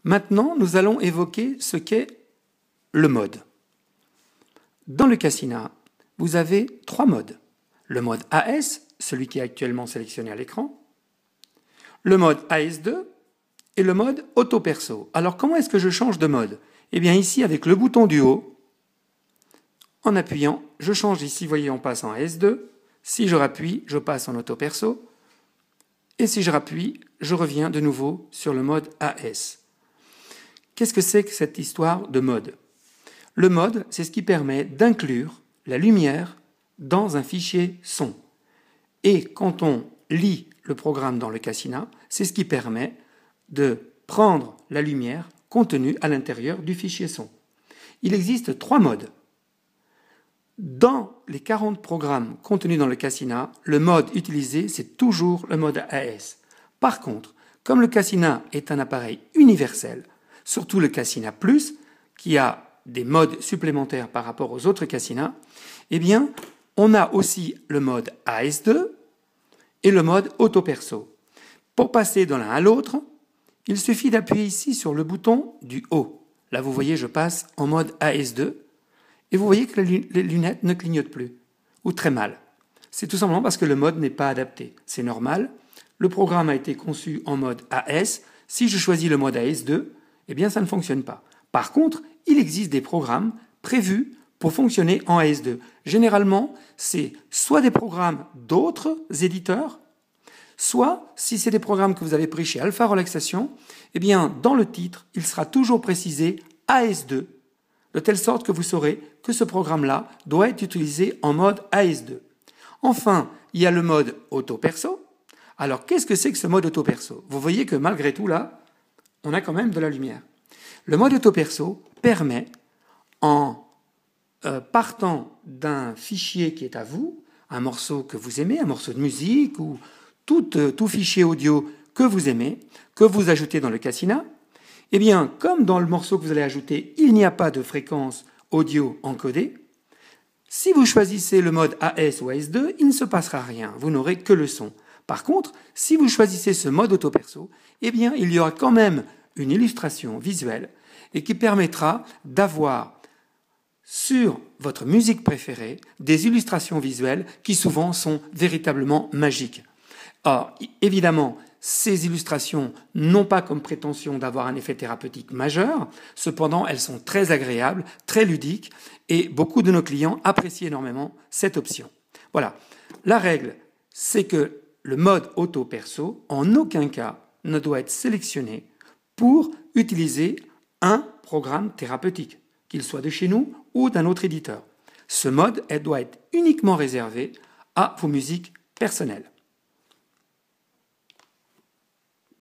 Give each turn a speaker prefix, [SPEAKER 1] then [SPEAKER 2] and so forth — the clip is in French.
[SPEAKER 1] Maintenant, nous allons évoquer ce qu'est le mode. Dans le Cassina, vous avez 3 modes. Le mode AS, celui qui est actuellement sélectionné à l'écran, le mode AS2 et le mode auto-perso. Alors comment est-ce que je change de mode? Eh bien ici, avec le bouton du haut, en appuyant, je change ici, vous voyez, on passe en AS2. Si je rappuie, je passe en auto-perso. Et si je rappuie, je reviens de nouveau sur le mode AS. Qu'est-ce que c'est que cette histoire de mode? Le mode, c'est ce qui permet d'inclure la lumière dans un fichier son. Et quand on lit le programme dans le Cassina, c'est ce qui permet de prendre la lumière contenue à l'intérieur du fichier son. Il existe 3 modes. Dans les 40 programmes contenus dans le Cassina, le mode utilisé, c'est toujours le mode AS. Par contre, comme le Cassina est un appareil universel, surtout le Cassina Plus, qui a des modes supplémentaires par rapport aux autres Cassina, eh bien, on a aussi le mode AS2 et le mode auto-perso. Pour passer de l'un à l'autre, il suffit d'appuyer ici sur le bouton du haut. Là, vous voyez, je passe en mode AS2 et vous voyez que les lunettes ne clignotent plus, ou très mal. C'est tout simplement parce que le mode n'est pas adapté. C'est normal. Le programme a été conçu en mode AS. Si je choisis le mode AS2, eh bien, ça ne fonctionne pas. Par contre, il existe des programmes prévus pour fonctionner en AS2. Généralement, c'est soit des programmes d'autres éditeurs, soit, si c'est des programmes que vous avez pris chez Alpha Relaxation, eh bien, dans le titre, il sera toujours précisé AS2, de telle sorte que vous saurez que ce programme-là doit être utilisé en mode AS2. Enfin, il y a le mode auto-perso. Alors, qu'est-ce que c'est que ce mode auto-perso? Vous voyez que malgré tout, là, on a quand même de la lumière. Le mode auto-perso permet, en partant d'un fichier qui est à vous, un morceau que vous aimez, un morceau de musique ou tout fichier audio que vous aimez, que vous ajoutez dans le Cassina, eh bien, comme dans le morceau que vous allez ajouter, il n'y a pas de fréquence audio encodée, si vous choisissez le mode AS ou AS2, il ne se passera rien, vous n'aurez que le son. Par contre, si vous choisissez ce mode auto-perso, eh bien, il y aura quand même une illustration visuelle et qui permettra d'avoir sur votre musique préférée des illustrations visuelles qui souvent sont véritablement magiques. Or, évidemment, ces illustrations n'ont pas comme prétention d'avoir un effet thérapeutique majeur, cependant elles sont très agréables, très ludiques, et beaucoup de nos clients apprécient énormément cette option. Voilà, la règle, c'est que le mode auto-perso, en aucun cas, ne doit être sélectionné pour utiliser un programme thérapeutique, qu'il soit de chez nous ou d'un autre éditeur. Ce mode doit être uniquement réservé à vos musiques personnelles.